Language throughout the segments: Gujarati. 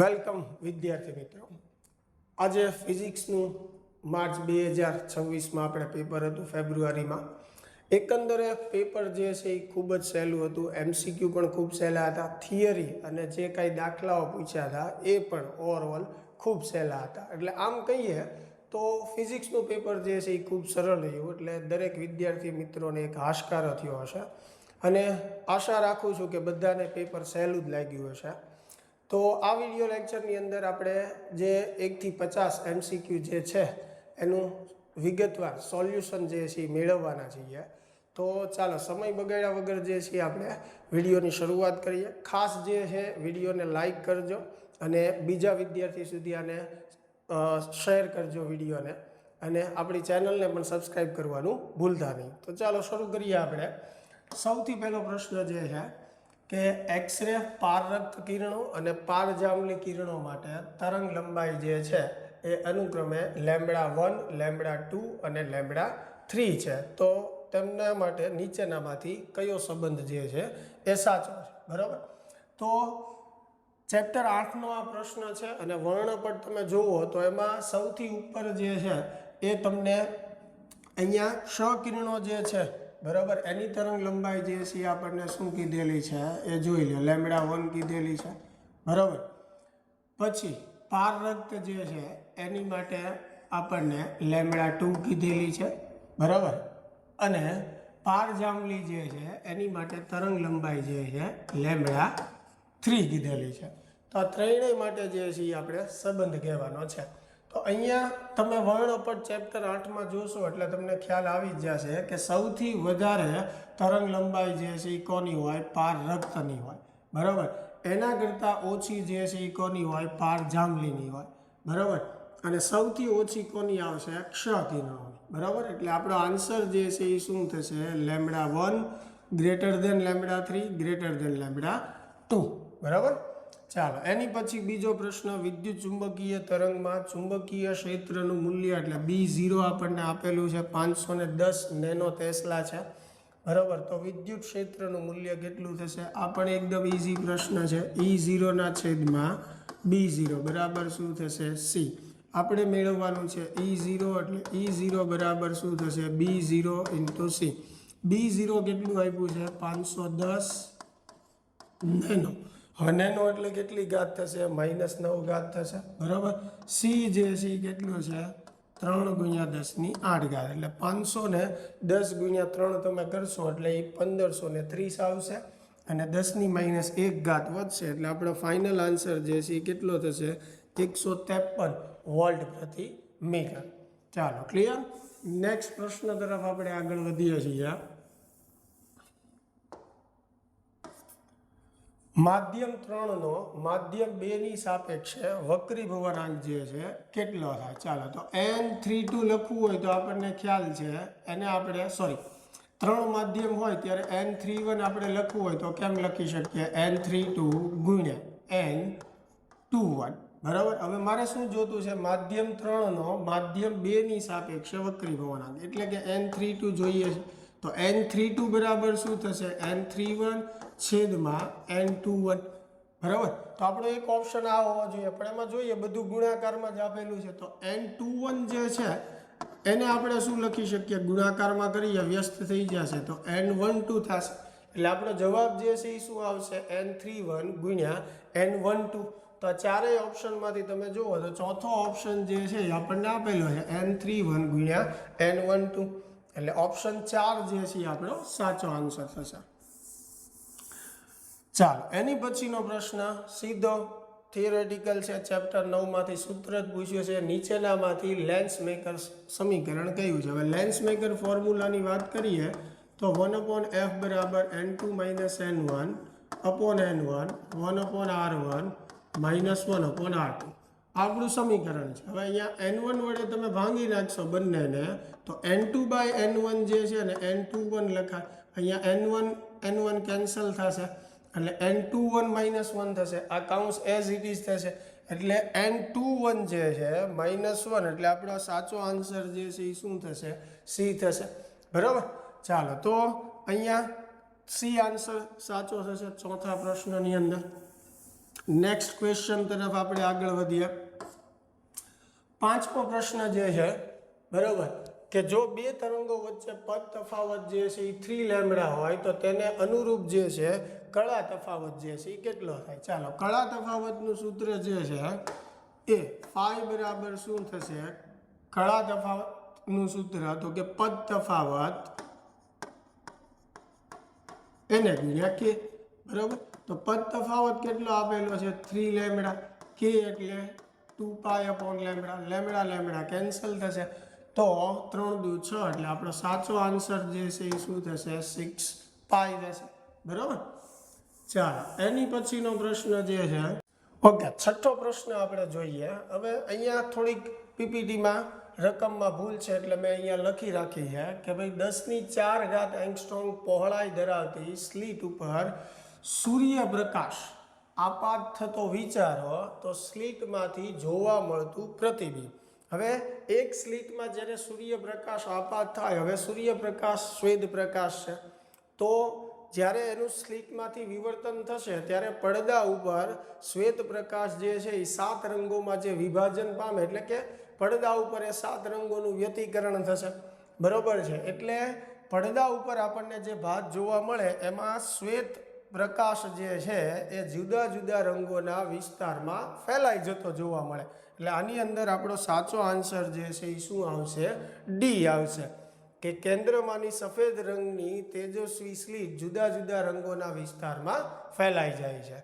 વેલકમ વિદ્યાર્થી મિત્રો. આજે ફિઝિક્સનું માર્ચ 2026માં આપણે પેપર હતું ફેબ્રુઆરીમાં. એકંદરે પેપર જે છે એ ખૂબ જ સહેલું હતું. MCQ પણ ખૂબ સહેલા હતા. થિયરી અને જે કાંઈ દાખલાઓ પૂછ્યા હતા એ પણ ઓવરઓલ ખૂબ સહેલા હતા. એટલે આમ કહીએ તો ફિઝિક્સનું પેપર જે છે એ ખૂબ સરળ રહ્યું. એટલે દરેક વિદ્યાર્થી મિત્રોને એક હાશકારો થયો હશે અને આશા રાખું છું કે બધાને પેપર સહેલું જ લાગ્યું હશે. તો આ વિડીયો લેક્ચરની અંદર આપણે જે 1 થી 50 MCQ જે છે એનું વિગતવાર સોલ્યુશન જે છે એ મેળવવાના છીએ. તો ચાલો સમય બગાડ્યા વગર જે છે આપણે વિડીયોની શરૂઆત કરીએ. ખાસ જે છે વિડીયોને લાઈક કરજો અને બીજા વિદ્યાર્થી સુધી આને શેર કરજો વિડીયોને, અને આપણી ચેનલને પણ સબસ્ક્રાઈબ કરવાનું ભૂલતા નહીં. તો ચાલો શરૂ કરીએ આપણે. સૌથી પહેલો પ્રશ્ન જે છે કે એક્સરે પારરક્ત કિરણો અને પારજાંબલી કિરણો માટે તરંગ લંબાઈ જે છે એ અનુક્રમે λ1, λ2 અને λ3 છે. તો તેમના માટે નીચેનામાંથી કયો સંબંધ જે છે એ સાચો છે? બરાબર. તો ચેપ્ટર 8નો આ પ્રશ્ન છે અને વર્ણપટ તમે જુઓ તો એમાં સૌથી ઉપર જે છે એ તમને અહીંયા ક્ષ-કિરણો જે છે, બરાબર, એની તરંગ લંબાઈ જે છે આપણને શું કીધેલી છે એ જોઈ લો. λ1 કીધેલી છે, બરાબર. પછી પારરક્ત જે છે એની માટે આપણને λ2 કીધેલી છે, બરાબર. અને પારજાંબલી જે છે એની માટે તરંગ લંબાઈ જે છે λ3 કીધેલી છે. તો આ ત્રણેય માટે જે છે એ આપણે સંબંધ કહેવાનો છે. તો અહીંયા તમે વર્ણપટ ચેપ્ટર 8માં જોશો એટલે તમને ખ્યાલ આવી જ જશે કે સૌથી વધારે તરંગ લંબાઈ જે છે એ કોની હોય? પારરક્તની હોય, બરાબર. એના કરતાં ઓછી જે છે એ કોની હોય? પારજાંબલીની હોય, બરાબર. અને સૌથી ઓછી કોની આવશે? ક્ષ-કિરણોની, બરાબર. એટલે આપણો આન્સર જે છે એ શું થશે? λ1 > λ3 > λ2, બરાબર. ચાલો એની પછી બીજો પ્રશ્ન. વિદ્યુત ચુંબકીય તરંગમાં ચુંબકીય ક્ષેત્રનું મૂલ્ય એટલે B0 આપણને આપેલું છે 510 નેનો ટેસ્લા છે, બરાબર. તો વિદ્યુત ક્ષેત્રનું મૂલ્ય કેટલું થશે? આ પણ એકદમ ઇઝી પ્રશ્ન છે. E0/B0 બરાબર શું થશે? C. આપણે મેળવવાનું છે E0 એટલે E0 બરાબર શું થશે? B0 × C. B0 કેટલું આપ્યું છે? 510 નેનો. હવે નેનો એટલે કેટલી ઘાત થશે? -9 ઘાત થશે, બરાબર. C જે છે એ કેટલું છે? 3 × 10⁸ એટલે 510 × 3 તમે કરશો એટલે એ 1530 આવશે અને 10⁻1 ઘાત વધશે એટલે આપણો ફાઇનલ આન્સર જે છે એ કેટલો થશે? 153 વોલ્ટ પ્રતિ મીટર. ચાલો ક્લિયર. નેક્સ્ટ પ્રશ્ન તરફ આપણે આગળ વધીએ છીએ. માધ્યમ 3નો માધ્યમ 2ની સાપેક્ષે વક્રીભવનાંક જે છે કેટલો થાય? ચાલો તો N32 લખવું હોય તો આપણને ખ્યાલ છે એને આપણે 3 માધ્યમ હોય ત્યારે N31 આપણે લખવું હોય તો કેમ લખી શકીએ? N32 × N21, બરાબર. હવે મારે શું જોતું છે? માધ્યમ 3નો માધ્યમ 2ની સાપેક્ષે વક્રીભવનાંક એટલે કે N32 જોઈએ છે. તો N32 બરાબર શું થશે? N31 / N21, બરાબર. તો આપણો એક ઓપ્શન આ હોવો જોઈએ પણ એમાં જોઈએ બધું ગુણાકારમાં જ આપેલું છે. તો N21 જે છે એને આપણે શું લખી શકીએ? ગુણાકારમાં કરીએ વ્યસ્ત થઈ જશે તો N12 થશે. એટલે આપણો જવાબ જે છે એ શું આવશે? N31 × N12. તો ચારેય ઓપ્શનમાંથી તમે જુઓ તો ચોથો ઓપ્શન જે છે એ આપણને આપેલો છે N31 × N12. એટલે ઓપ્શન 4 જે છે એ આપણો સાચો આન્સર થશે. ચાલો એની પછીનો પ્રશ્ન સીધો થિયરેટિકલ છે. ચેપ્ટર 9માંથી સૂત્ર જ પૂછ્યું છે. નીચેનામાંથી લેન્સ મેકર સમીકરણ કયું છે? હવે લેન્સ મેકર ફોર્મ્યુલાની વાત કરીએ તો 1/f = n2 - n1 /n1 1/r1 - 1/r2 આપણું સમીકરણ છે. હવે અહીંયા n1 વડે તમે ભાંગી નાખશો બંનેને તો n2/n1 જે છે ને n21 લખાય. અહીંયા n1 કેન્સલ થશે એટલે N21 - 1 થશે. આ કાઉન્સ એઝ ઇટ ઇઝ થશે એટલે N21 જે છે -1 એટલે આપણો સાચો આન્સર જે છે એ શું થશે? C થશે, બરાબર. ચાલો તો અહીંયા C આન્સર સાચો થશે ચોથા પ્રશ્નની અંદર. નેક્સ્ટ ક્વેશ્ચન તરફ આપણે આગળ વધીએ. પાંચમો પ્રશ્ન જે છે બરોબર કે જો બે તરંગો વચ્ચે પદ તફાવત જે છે એ 3 લેમ્બડા હોય તો તેને અનુરૂપ જે છે કળા તફાવત જે છે એ કેટલો થાય. ચાલો, કળા તફાવતનું સૂત્ર જે છે એ ફાઈ બરાબર શું થશે, કળા તફાવતનું સૂત્ર તો કે પદ તફાવત એને ગુણ્યા કે. બરાબર, તો પદ તફાવત કેટલો આપેલો છે 3 લેમ્બડા, કે એટલે 2 pi upon lambda, lambda lambda cancel થશે તો 3 દુ 6 એટલે આપણો સાચો આન્સર જે છે એ શું થશે 6 પાઈ થશે. બરાબર, ચાલો એની પછીનો પ્રશ્ન જે છે ઓકે, છઠ્ઠો પ્રશ્ન આપણે જોઈએ. હવે અહીંયા થોડીક પીપીટીમાં રકમમાં ભૂલ છે એટલે મેં અહીંયા લખી રાખી છે કે ભાઈ 10⁴ એંગસ્ટ્રોમ પહોળાઈ ધરાવતી સ્લિટ ઉપર સૂર્યપ્રકાશ આપાત થતો વિચારો તો સ્લિટમાંથી જોવા મળતું પ્રતિબિંબ. હવે એક સ્લિટમાં જ્યારે સૂર્યપ્રકાશ આપાત થાય, હવે સૂર્યપ્રકાશ શ્વેત પ્રકાશ છે, તો જ્યારે એનું સ્લિટમાંથી વિવર્તન થશે ત્યારે પડદા ઉપર શ્વેત પ્રકાશ જે છે એ 7 રંગોમાં જે વિભાજન પામે એટલે કે પડદા ઉપર એ 7 રંગોનું વ્યતિકરણ થશે. બરોબર છે, એટલે પડદા ઉપર આપણને જે ભાત જોવા મળે એમાં શ્વેત પ્રકાશ જે છે એ જુદા જુદા રંગોના વિસ્તારમાં ફેલાઈ જતો જોવા મળે. એટલે આની અંદર આપણો સાચો આન્સર જે છે એ શું આવશે, ડી આવશે કે કેન્દ્રમાંની સફેદ રંગની તેજસ્વી સ્લિટ જુદા જુદા રંગોના વિસ્તારમાં ફેલાઈ જાય છે.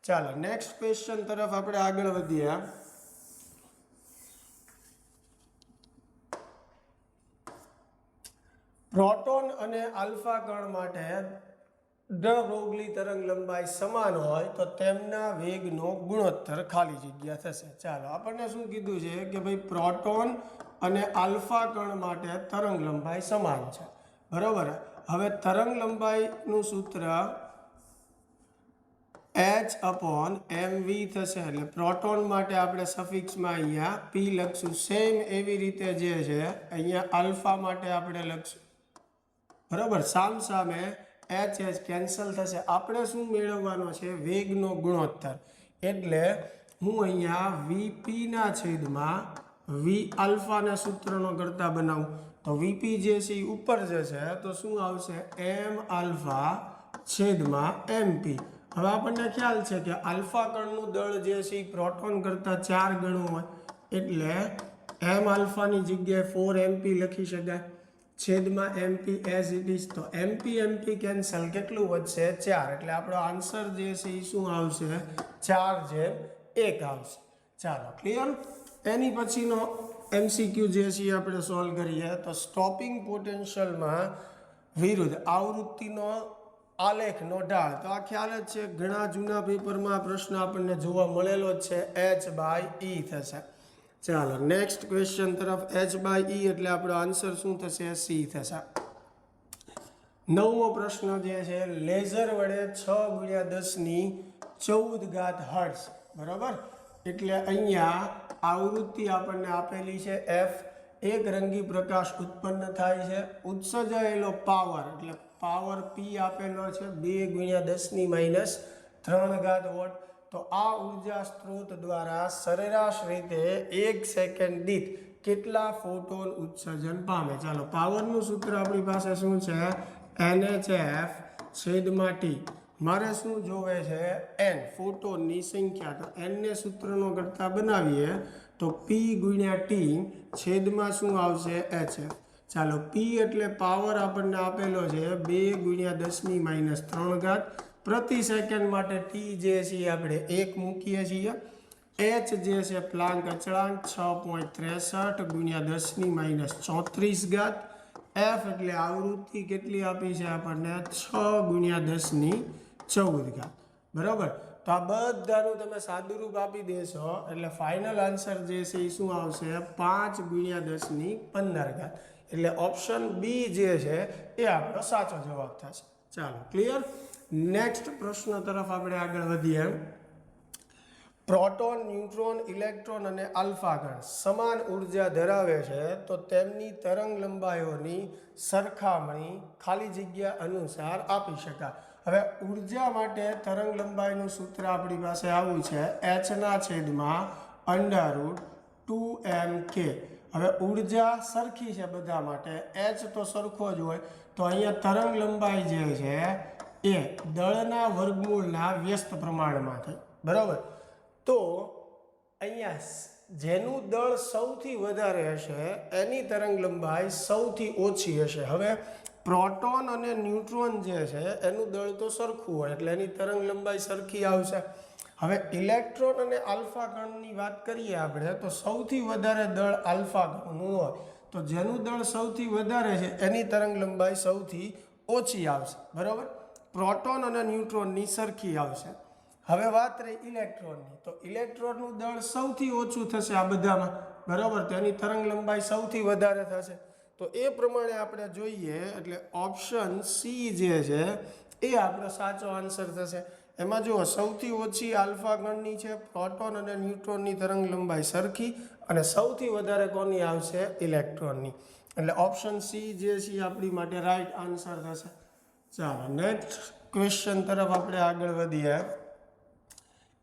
ચાલો નેક્સ્ટ ક્વેશ્ચન તરફ આપણે આગળ વધીએ. પ્રોટોન અને આલ્ફા કણ માટે ડ બ્રોગલી તરંગ લંબાઈ સમાન હોય તો તેમના વેગનો ગુણોત્તર ખાલી જગ્યા થશે. ચાલો, આપણને શું કીધું છે કે ભાઈ પ્રોટોન અને આલ્ફા કણ માટે તરંગ લંબાઈ સમાન છે. બરોબર, હવે તરંગ લંબાઈનું સૂત્ર h/mv થશે. એટલે પ્રોટોન માટે આપણે સફિક્સમાં અહીંયા p લખશું. સેમ એવી રીતે જે છે અહીંયા આલ્ફા માટે આપણે લખશું. બરોબર, સામ સામે h કેન્સલ થશે. આપણે શું મેળવવાનો છે, વેગનો ગુણોત્તર. એટલે હું અહીંયા vp ના છેદમાં v આલ્ફાના સૂત્રનો કરતા બનાવું તો vp જે છે એ ઉપર જશે તો શું આવશે m આલ્ફા છેદમાં mp. હવે આપણને ખ્યાલ છે કે આલ્ફા કણનું દળ જે છે એ પ્રોટોન કરતાં 4 ગણું હોય એટલે m આલ્ફાની જગ્યાએ 4mp લખી શકાય છેદમાં mp એઝ ઇટ ઇઝ. તો mp કેન્સલ કેટલું વધશે 4 એટલે આપણો આન્સર જે છે એ શું આવશે 4/1 આવશે. ચાલો ક્લિયર. એની પછીનો MCQ જે છે આપણે સોલ્વ કરીએ તો સ્ટોપિંગ પોટેન્શિયલમાં વિરુદ્ધ આવૃત્તિનો આલેખનો ઢાળ. તો આ ખ્યાલ જ છે, ઘણા જૂના પેપરમાં આ પ્રશ્ન આપણને જોવા મળેલો જ છે, h/e થશે. ચાલો નેક્સ્ટ ક્વેશ્ચન તરફ. h/e એટલે આપણો આન્સર શું થશે, c થશે. 9મો પ્રશ્ન જે છે લેઝર વડે 6×10⁴ હર્ટ્ઝ. બરાબર, એટલે અહીંયા આવૃત્તિ આપણને આપેલી છે f. એક રંગી પ્રકાશ ઉત્પન્ન થાય છે. ઉત્સર્જાયેલો પાવર એટલે પાવર p આપેલો છે 2×10⁻³ વોટ. તો આ ઉર્જા સ્ત્રોત દ્વારા સરેરાશ રીતે 1 સેકન્ડ દીઠ કેટલા ફોટોન ઉત્સર્જન પામે. ચાલો, પાવરનું સૂત્ર આપણી પાસે શું છે, NHF/T. મારે શું જોવે છે, n ફોટોનની સંખ્યા. તો n ને સૂત્રનો કરતા બનાવીએ તો p×T છેદમાં શું આવશે HF. ચાલો, p એટલે પાવર આપણને આપેલો છે 2×10⁻³ પ્રતિ સેકન્ડ માટે. t જે છે આપણે 1 મૂકીએ છીએ. h જે છે પ્લાન્ક અચળાંક 6.63 × 10⁻34. f એટલે આવૃત્તિ કેટલી આપી છે આપણને 6×10⁻14. બરાબર, તો આ બધાનું તમે સાદુરૂપ આપી દેશો એટલે ફાઇનલ આન્સર જે છે એ શું આવશે 5×10⁻15. એટલે ઓપ્શન બી જે છે એ આપણો સાચો જવાબ થશે. ચાલો ક્લિયર. નેક્સ્ટ પ્રશ્ન તરફ આપણે આગળ વધીએ. પ્રોટોન, ન્યુટ્રોન, ઇલેક્ટ્રોન અને આલ્ફા કણ સમાન ઉર્જા ધરાવે છે તો તેમની તરંગ લંબાઈઓની સરખામણી ખાલી જગ્યા અનુસાર આપી શકાય. હવે ઉર્જા માટે તરંગ લંબાઈનું સૂત્ર આપણી પાસે આવું છે h/√2mk. હવે ઉર્જા સરખી છે બધા માટે, h તો સરખો જ હોય, તો અહીંયા તરંગ લંબાઈ જે છે એ દળના વર્ગમૂળના વ્યસ્ત પ્રમાણમાં થઈ, બરાબર. તો અહીંયા જેનું દળ સૌથી વધારે હશે એની તરંગ લંબાઈ સૌથી ઓછી હશે. હવે પ્રોટોન અને ન્યુટ્રોન જે છે એનું દળ તો સરખું હોય એટલે એની તરંગ લંબાઈ સરખી આવશે. હવે ઇલેક્ટ્રોન અને આલ્ફા કણની વાત કરીએ આપણે તો સૌથી વધારે દળ આલ્ફા કણનું હોય, તો જેનું દળ સૌથી વધારે છે એની તરંગ લંબાઈ સૌથી ઓછી આવશે, બરાબર. પ્રોટોન અને ન્યુટ્રોનની સરખી આવશે. હવે વાત રહી ઇલેક્ટ્રોનની, તો ઇલેક્ટ્રોનનું દળ સૌથી ઓછું થશે આ બધામાં, બરાબર. તો એની તરંગ લંબાઈ સૌથી વધારે થશે. તો એ પ્રમાણે આપણે જોઈએ એટલે ઓપ્શન સી જે છે એ આપણો સાચો આન્સર થશે. એમાં જુઓ સૌથી ઓછી આલ્ફા ગણની છે, પ્રોટોન અને ન્યુટ્રોનની તરંગ લંબાઈ સરખી, અને સૌથી વધારે કોની આવશે ઇલેક્ટ્રોનની. એટલે ઓપ્શન સી જે છે આપણી માટે રાઈટ આન્સર થશે. ચાલો નેક્સ્ટ ક્વેશ્ચન તરફ આપણે આગળ વધીએ.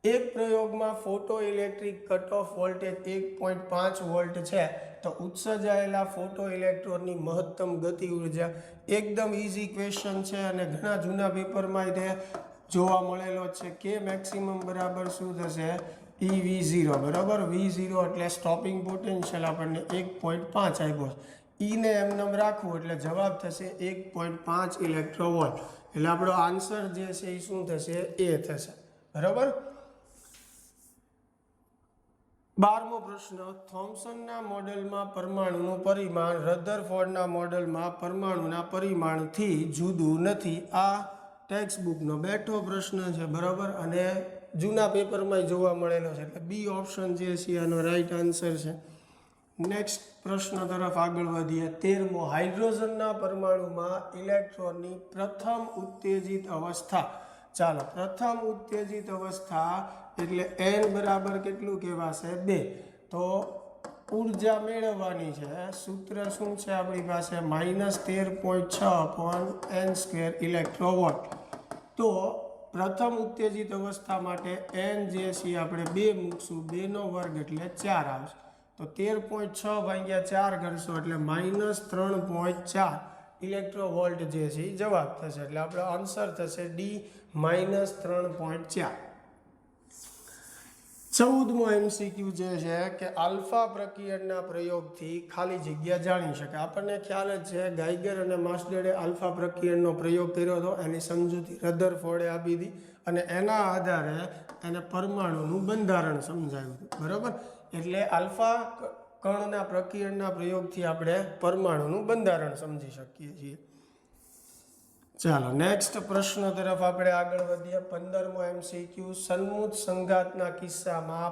એક પ્રયોગમાં photo electric cut off voltage 1.5 volt છે, તો ઉત્સર્જાયેલા ફોટો ઇલેક્ટ્રોનની મહત્તમ ગતિ ઉર્જા. એકદમ ઇઝી ક્વેશ્ચન છે અને ઘણા જૂના પેપરમાં તે જોવા મળેલો છે. કે મેક્સિમમ બરાબર શું થશે EV0, બરાબર. V0 એટલે સ્ટોપિંગ પોટેન્શિયલ આપણને 1.5 આપ્યો છે. ને એમનેમ રાખવું એટલે જવાબ થશે 1.5 ઇલેક્ટ્રોવોલ્ટ. એટલે આપણો આન્સર જે છે એ શું થશે એ થશે, બરાબર. 12મો પ્રશ્ન. થોમ્સનના મોડેલમાં પરમાણુનું પરિમાણ રધરફોર્ડના મોડેલમાં પરમાણુના પરિમાણથી જુદું નથી. આ ટેક્સ્ટ બુકનો બેઠો પ્રશ્ન છે, બરાબર, અને જૂના પેપરમાં જોવા મળેલો છે. એટલે બી ઓપ્શન જે છે આનો રાઈટ આન્સર છે. નેક્સ્ટ પ્રશ્ન તરફ આગળ વધીએ. 13મો. હાઇડ્રોજનના પરમાણુમાં ઇલેક્ટ્રોનની પ્રથમ ઉત્તેજિત અવસ્થા. ચાલો, પ્રથમ ઉત્તેજિત અવસ્થા એટલે n બરાબર કેટલું કહેવાશે 2. તો ઉર્જા મેળવવાની છે, સૂત્ર શું છે આપણી પાસે -13.6/n² ઇલેક્ટ્રોવોલ્ટ. તો પ્રથમ ઉત્તેજિત અવસ્થા માટે n જે છે આપણે 2 મૂકશું, 2નો વર્ગ એટલે 4 આવશે. તો 13.6 ભાગ્યા 4 કરશો એટલે -3.4 ઇલેક્ટ્રોવોલ્ટ જે છે એ જવાબ થશે. એટલે આપણો આન્સર થશે ડી -3.4. 14મો MCQ જે છે કે આલ્ફા પ્રકીર્ણના પ્રયોગથી ખાલી જગ્યા જાણી શકાય. આપણને ખ્યાલ જ છે ગાઈગર અને માસ્ટરે આલ્ફા પ્રકીર્ણનો પ્રયોગ કર્યો હતો, એની સમજૂતી રધરફોર્ડે આપી હતી અને એના આધારે એને પરમાણુનું બંધારણ સમજાવ્યું હતું, બરાબર. એટલે આલ્ફા કણના પ્રકીર્ણના પ્રયોગથી આપણે પરમાણુનું બંધારણ સમજી શકીએ છીએ. ચાલો નેક્સ્ટ પ્રશ્ન તરફ આપણે આગળ વધીએ. 15મો MCQ. સન્મુખ સંઘાતના કિસ્સામાં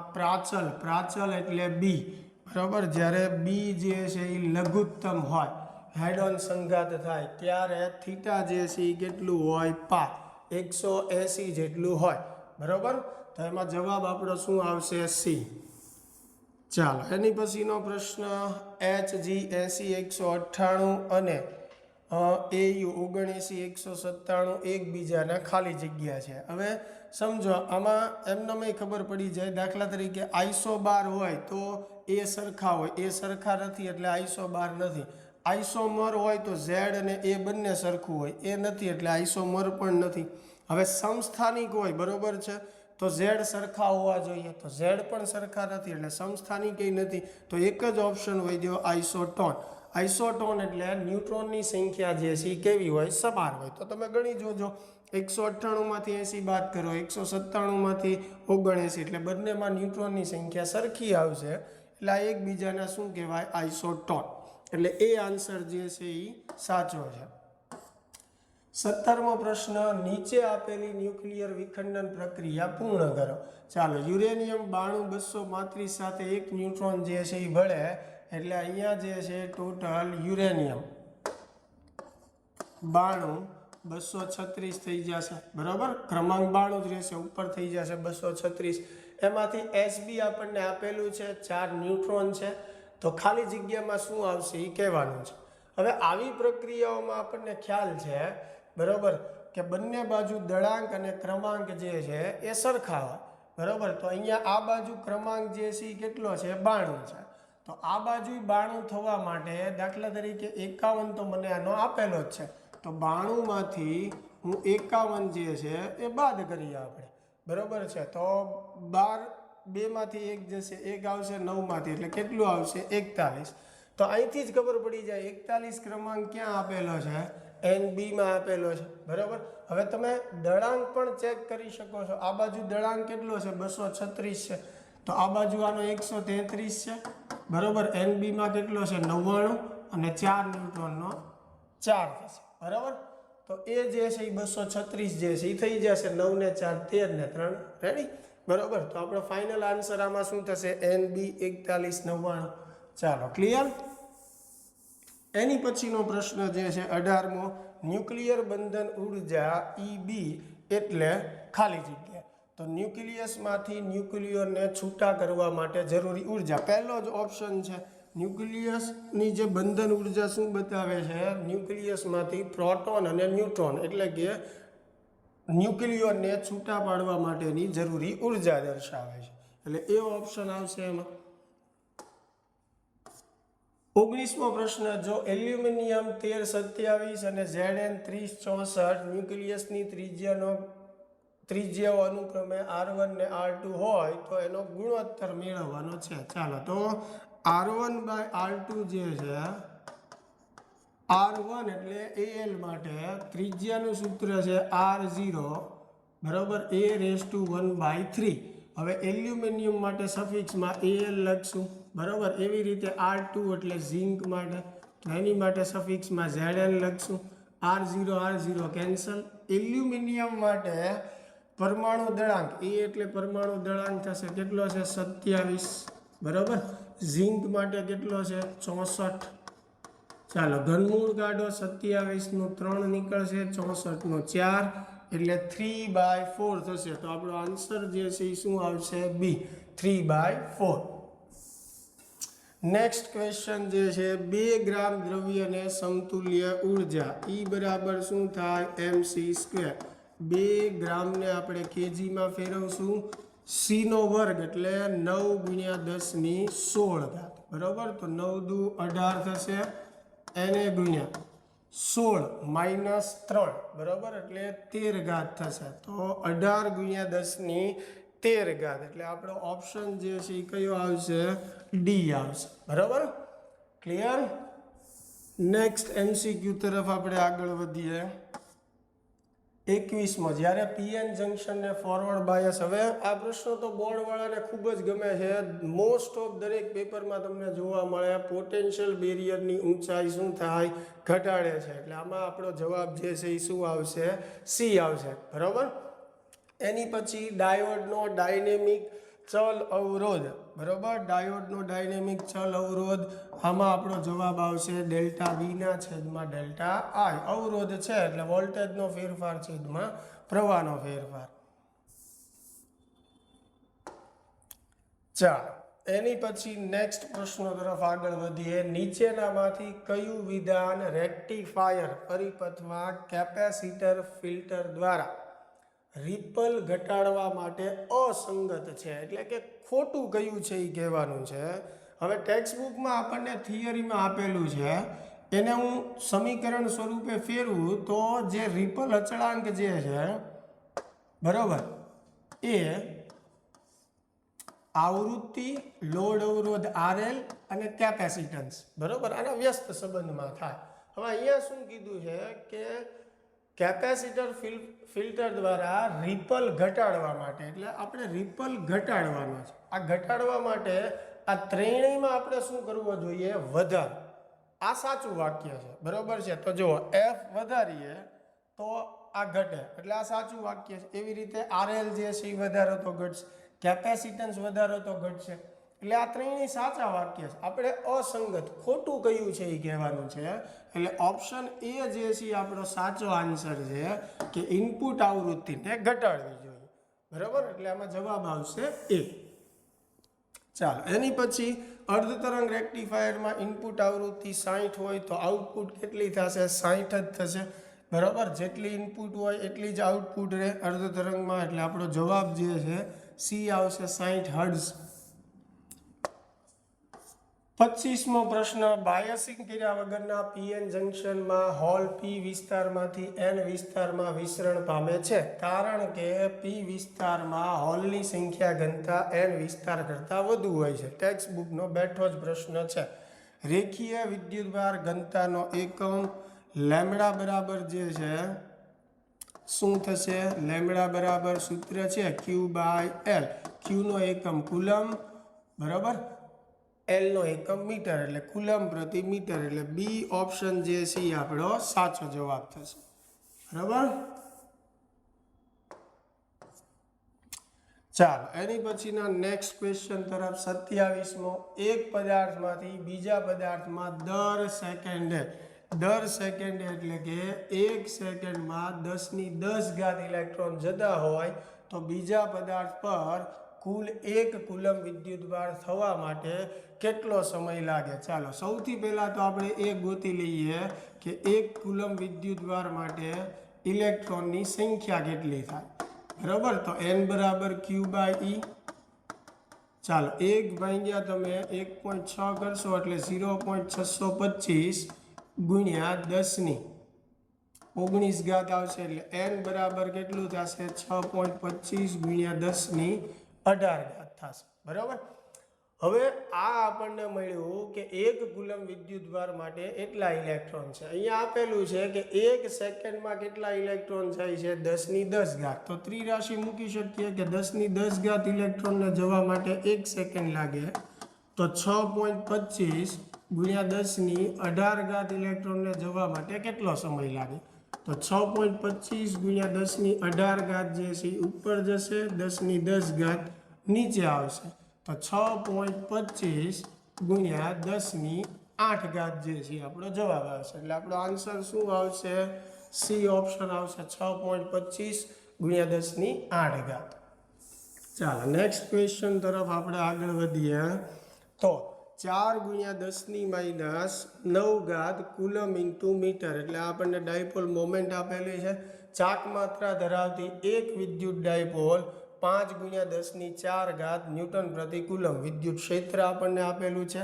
પ્રાચલ એટલે બી, બરાબર, જ્યારે બી જે છે એ લઘુત્તમ હોય, હેડ ઓન સંઘાત થાય ત્યારે થીટા જે છે એ કેટલું હોય 180 જેટલું હોય, બરાબર. તો એમાં જવાબ આપણો શું આવશે સી. ચાલો એની પછીનો પ્રશ્ન. HG 80 198 અને AU 79 197 એકબીજાના ખાલી જગ્યા છે. હવે સમજો આમાં એમને ખબર પડી જાય, દાખલા તરીકે આઈસોબાર હોય તો એ સરખા હોય, એ સરખા નથી એટલે આઈસોબાર નથી. આઈસોમર હોય તો ઝેડ અને એ બંને સરખું હોય, એ નથી એટલે આઈસોમર પણ નથી. હવે સમસ્થાનિક હોય, બરોબર છે, તો ઝેડ સરખા હોવા જોઈએ, તો ઝેડ પણ સરખા નથી એટલે સમસ્થાનિક એ નથી. તો એક જ ઓપ્શન હોય દો આઈસોટોન. આઈસોટોન એટલે ન્યુટ્રોનની સંખ્યા જે છે એ કેવી હોય સમાન હોય. તો તમે ગણી જોજો 198માંથી 80 બાદ કરો, 197માંથી 79 એટલે બંનેમાં ન્યુટ્રોનની સંખ્યા સરખી આવશે. એટલે આ એકબીજાના શું કહેવાય આઈસોટોન. એટલે એ આન્સર જે છે એ સાચો છે. 17મો પ્રશ્ન. નીચે આપેલી ન્યુક્લિયર વિખંડન પ્રક્રિયા પૂર્ણ કરો. ચાલો, યુરેનિયમ 92 સાથે એક ન્યુટ્રોન જે છે એ ભળે એટલે અહીંયા જે છે ટોટલ યુરેનિયમ 236 થઈ જશે, બરાબર. ક્રમાંક 92 જ રહેશે, ઉપર થઈ જશે 236. એમાંથી Sb આપણને આપેલું છે, 4 ન્યુટ્રોન છે, તો ખાલી જગ્યામાં શું આવશે એ કહેવાનું છે. હવે આવી પ્રક્રિયાઓમાં આપણને ખ્યાલ છે, બરાબર, કે બંને બાજુ દળાંક અને ક્રમાંક જે છે એ સરખા હોય, બરાબર. તો અહીંયા આ બાજુ ક્રમાંક જે છે એ કેટલો છે 92 છે. તો આ બાજુ 92 થવા માટે દાખલા તરીકે 51 તો મને આનો આપેલો જ છે, તો 92 માંથી હું 51 જે છે એ બાદ કરીએ આપણે, બરાબર છે. તો 2 માંથી 1 જશે, 1 આવશે 9 માંથી, એટલે કેટલું આવશે 41. તો અહીંથી જ ખબર પડી જાય 41 ક્રમાંક ક્યાં આપેલો છે, NB માં આપેલો છે, બરાબર. હવે તમે દળાંક પણ ચેક કરી શકો છો. આ બાજુ દળાંક કેટલો છે 236 છે, તો આ બાજુ આનો 133 છે, બરાબર. NB માં કેટલો છે 99 અને 4 ન્યૂટનનો 4 થશે, બરાબર. તો એ જે છે એ 236 જે છે એ થઈ જશે, 9 ને 4 13 ને 3 રેડી, બરાબર. તો આપણો ફાઇનલ આન્સર આમાં શું થશે, NB 4199. ચાલો ક્લિયર. એની પછીનો પ્રશ્ન જે છે 18મો, ન્યુક્લિયર બંધન ઉર્જા EB એટલે ખાલી જગ્યા. તો ન્યુક્લિયસમાંથી ન્યુક્લિયરને છૂટા કરવા માટે જરૂરી ઉર્જા, પહેલો જ ઓપ્શન છે. ન્યુક્લિયસની જે બંધન ઉર્જા શું બતાવે છે, ન્યુક્લિયસમાંથી પ્રોટોન અને ન્યુટ્રોન એટલે કે ન્યુક્લિયરને છૂટા પાડવા માટેની જરૂરી ઉર્જા દર્શાવે છે, એટલે એ ઓપ્શન આવશે એમાં. 19મો પ્રશ્ન, જો એલ્યુમિનિયમ 1327 અને Zn 3064 ન્યુક્લિયસની ત્રિજ્યાઓ અનુક્રમે R1 ને R2 હોય તો એનો ગુણોત્તર મેળવવાનો છે. ચાલો, તો R1/R2 જે છે, R1 એટલે Al માટે ત્રિજ્યાનું સૂત્ર છે R0, બરાબર, A⁻1/3. હવે એલ્યુમિનિયમ માટે સફિક્સમાં Al લખશું, બરાબર. એવી રીતે R2 એટલે ઝિંક માટે, એની માટે સફિક્સમાં Zn લખશું. R0 cancel. એલ્યુમિનિયમ માટે પરમાણુ દળાંક એ એટલે પરમાણુ દળાંક થશે કેટલો છે 27, બરાબર. ઝિંક માટે કેટલો છે 64. ચાલો ઘનમૂળ કાઢો, 27 નું 3 નીકળશે, 64 નું 4 એટલે 3/4 થશે. તો આપણો આન્સર જે છે એ શું આવશે, B 3/4. નેક્સ્ટ ક્વેશ્ચન જે છે 2 ગ્રામ દ્રવ્યને સમતુલ્ય ઉર્જા E બરાબર શું થાય mc². 2 ગ્રામને આપણે કેજીમાં ફેરવશું, C નો વર્ગ એટલે 9 × 10⁻16, બરાબર. તો 9 દુ 18 થશે, Na × 16 - 3, બરાબર, એટલે 13 થશે. તો 18 × 10⁻13, એટલે આપણો ઓપ્શન જે છે એ કયો આવશે, D આવશે, બરાબર. ક્લિયર. નેક્સ્ટ MCQ તરફ આપણે આગળ વધીએ. 21મો, જ્યારે PN જંક્શનને ફોરવર્ડ બાયસ. હવે આ પ્રશ્નો તો બોર્ડવાળાને ખૂબ જ ગમે છે, મોસ્ટ ઓફ દરેક પેપરમાં તમને જોવા મળે. પોટેન્શિયલ બેરિયરની ઊંચાઈ શું થાય, ઘટાડે છે, એટલે આમાં આપણો જવાબ જે છે એ શું આવશે, C આવશે, બરાબર. એની પછી ડાયોડનો ડાયનેમિક ચલ અવરોધ, બરાબર. ડાયોડનો ડાયનેમિક ચલ અવરોધ, આમાં આપણો જવાબ આવશે ΔV/ΔI. અવરોધ છે એટલે વોલ્ટેજનો ફેરફાર છેદમાં પ્રવાહનો ફેરફાર. ચાલો એની પછી નેક્સ્ટ પ્રશ્નો તરફ આગળ વધીએ. નીચેનામાંથી કયું વિધાન રેક્ટિફાયર પરિપથમાં કેપેસિટર ફિલ્ટર દ્વારા રિપલ ઘટાડવા માટે અસંગત છે, એટલે કે ખોટું કયું છે એ કહેવાનું છે. હવે ટેક્સ્ટબુકમાં આપણને થિયરીમાં આપેલું છે, એને હું સમીકરણ સ્વરૂપે ફેરવું તો જે રિપલ અચળાંક જે છે, બરાબર, એ આવૃત્તિ, લોડ અવરોધ RL અને કેપેસિટન્સ, બરાબર, આના વ્યસ્ત સંબંધમાં થાય. હવે અહીંયા શું કીધું છે કે કેપેસિટર ફિલ્ટર દ્વારા રિપલ ઘટાડવા માટે, એટલે આપણે રિપલ ઘટાડવાનો છે. આ ઘટાડવા માટે આ ત્રણેયમાં આપણે શું કરવું જોઈએ, વધાર. આ સાચું વાક્ય છે, બરાબર છે. તો જુઓ, F વધારીએ તો આ ઘટે, એટલે આ સાચું વાક્ય છે. એવી રીતે RL જે છે એ વધારો તો ઘટશે, કેપેસિટન્સ વધારો તો ઘટશે, એટલે આ ત્રણેય સાચા વાક્ય છે. આપણે અસંગત ખોટું કયું છે એ કહેવાનું છે. એટલે ઓપ્શન A જે છે આપણો સાચો આન્સર છે કે ઇનપુટ આવૃત્તિને ઘટાડવી જોઈએ, બરાબર. એટલે આમાં જવાબ આવશે A. ચાલો એની પછી અર્ધ તરંગ રેક્ટિફાયરમાં ઇનપુટ આવૃત્તિ 60 હોય તો આઉટપુટ કેટલી થશે, 60 જ થશે. બરાબર, જેટલી ઇનપુટ હોય એટલી જ આઉટપુટ રહે અર્ધ તરંગમાં, એટલે આપણો જવાબ જે છે સી આવશે 60 હર્ટ્ઝ. 25મો પ્રશ્ન, બાયસિંગ કર્યા વગરના પીએન જંક્શનમાં હોલ પી વિસ્તારમાંથી એન વિસ્તારમાં વિસ્તરણ પામે છે, કારણ કે પી વિસ્તારમાં હોલની સંખ્યા ઘનતા એન વિસ્તાર કરતાં વધુ હોય છે. ટેક્સ્ટ બુકનો બેઠો જ પ્રશ્ન છે. રેખીય વિદ્યુતભાર ઘનતાનો એકમ લેમડા બરાબર જે છે શું થશે? લેમડા બરાબર સૂત્ર છે ક્યુ બાય એલ. ક્યુનો એકમ કુલમ, બરાબર, એલનો એકમ મીટર, એટલે કુલમ પ્રતિ મીટર, એટલે બી ઓપ્શન જે છે એ આપણો સાચો જવાબ થશે. બરાબર, ચાલો એની પછીના નેક્સ્ટ ક્વેશ્ચન તરફ 27મો. એક પદાર્થમાંથી બીજા પદાર્થમાં દર સેકન્ડે એટલે કે 1 સેકન્ડમાં 10⁻10 ઇલેક્ટ્રોન જતા હોય તો બીજા પદાર્થ પર કુલ 1 કુલમ વિદ્યુતભાર થવા માટે કેટલો સમય લાગે? ચાલો સૌથી પહેલાં તો આપણે એ ગોતી લઈએ કે 1 કુલમ વિદ્યુતભાર માટે ઇલેક્ટ્રોનની સંખ્યા કેટલી થાય. બરાબર, તો n બરાબર ક્યુ બાય ઈ. ચાલો 1 ભાગ્યા તમે 1.6 કરશો એટલે 0.625 ગુણ્યા 10⁻19 આવશે, એટલે n બરાબર કેટલું થશે? 6.25 ગુણ્યા 10⁻18 થશે. બરાબર, હવે આ આપણને મળ્યું કે 1 કુલમ વિદ્યુતભાર માટે એટલા ઇલેક્ટ્રોન છે. અહીંયા આપેલું છે કે 1 સેકન્ડમાં કેટલા ઇલેક્ટ્રોન જાય છે? 10⁻10. તો ત્રિરાશિ મૂકી શકીએ કે 10⁻10 ઇલેક્ટ્રોનને જવા માટે 1 સેકન્ડ લાગે, તો 6.25 ગુણ્યા 10⁻18 ઇલેક્ટ્રોનને જવા માટે કેટલો સમય લાગે? તો 6.25 ગુણ્યા 10⁻18 જે છે ઉપર જશે, 10⁻10 નીચે આવશે, તો 6.25 ગુણ્યા 10⁻8 જે છે આપણો જવાબ આવશે. એટલે આપણો આન્સર શું આવશે? સી ઓપ્શન આવશે, 6.25 ગુણ્યા 10⁻8. ચાલો નેક્સ્ટ ક્વેશ્ચન તરફ આપણે આગળ વધીએ. તો 4 ગુણ્યા 10⁻9 કુલમ ઇન્ટુ મીટર, એટલે આપણને ડાયપોલ મોમેન્ટ આપેલી છે. ચાક માત્રા ધરાવતી એક વિદ્યુત ડાયપોલ 5 ગુણ્યા 10⁻4 ન્યૂટન પ્રતિ કુલમ. વિદ્યુત ક્ષેત્ર આપણને આપેલું છે.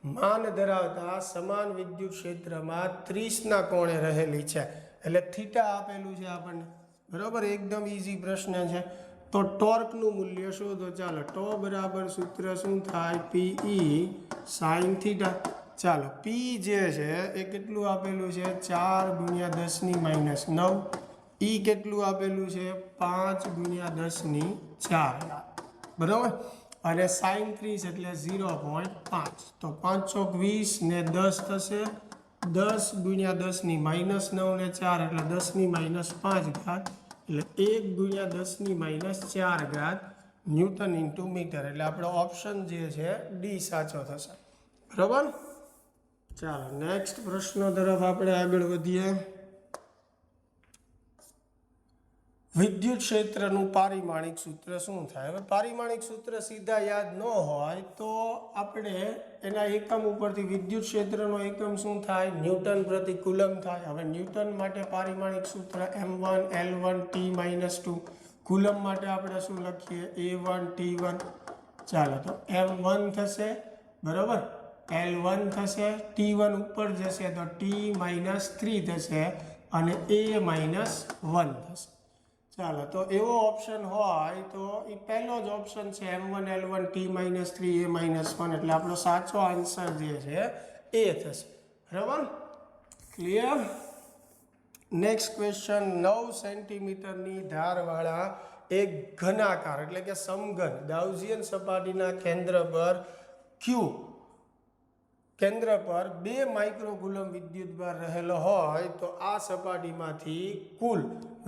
માન ધરાવતા સમાન વિદ્યુત ક્ષેત્રમાં 30ના કોણે રહેલી છે, એટલે થીટા આપેલું છે આપણને. બરાબર, એકદમ ઈઝી પ્રશ્ન છે. તો ટોર્કનું મૂલ્ય શોધો. ચાલો ટો બરાબર સૂત્ર શું થાય? PE sine theta. ચાલો પી જે છે એ કેટલું આપેલું છે? 4 ગુણ્યા 10⁻9. ઈ કેટલું આપેલું છે? 5 ગુણ્યા 10⁻4. બરાબર, અને સાઇન 30 એટલે 0.5. તો 5 ચોક 20 ને 10 થશે, 10 ગુણ્યા 10⁻9 ને 4 એટલે 10⁻5, એટલે 1 ગુણ્યા 10⁻4 ન્યૂટન ઇન્ટુ મીટર, એટલે આપણો ઓપ્શન જે છે ડી સાચો થશે. બરાબર, ચાલો નેક્સ્ટ પ્રશ્નો તરફ આપણે આગળ વધીએ. વિદ્યુત ક્ષેત્રનું પારિમાણિક સૂત્ર શું થાય? હવે પારિમાણિક સૂત્ર સીધા યાદ ન હોય તો આપણે એના એકમ ઉપરથી વિદ્યુત ક્ષેત્રનો એકમ શું થાય? ન્યૂટન પ્રતિ કુલમ થાય. હવે ન્યૂટન માટે પારિમાણિક સૂત્ર m1 l1 t-2. કુલમ માટે આપણે શું લખીએ? a1 t1. ચાલો તો m1 થશે, બરાબર, l1 થશે, t1 ઉપર જશે તો t-3 થશે અને a-1 થશે. ચાલો તો એવો ઓપ્શન હોય તો એ પહેલો જ ઓપ્શન છે, m1 l1 t-3 a-1, એટલે આપણો સાચો આન્સર જે છે એ થશે. બરાબર, ક્લિયર. Next question. 9 સેન્ટીમીટરની ધારવાળા એક ઘનાકાર એટલે કે સમઘન ગાઉસિયન સપાટીના કેન્દ્ર પર ક્યુ કેન્દ્ર પર 2 માઇક્રોકુલમ વિદ્યુતભાર રહેલો હોય તો આ સપાટીમાંથી કુલ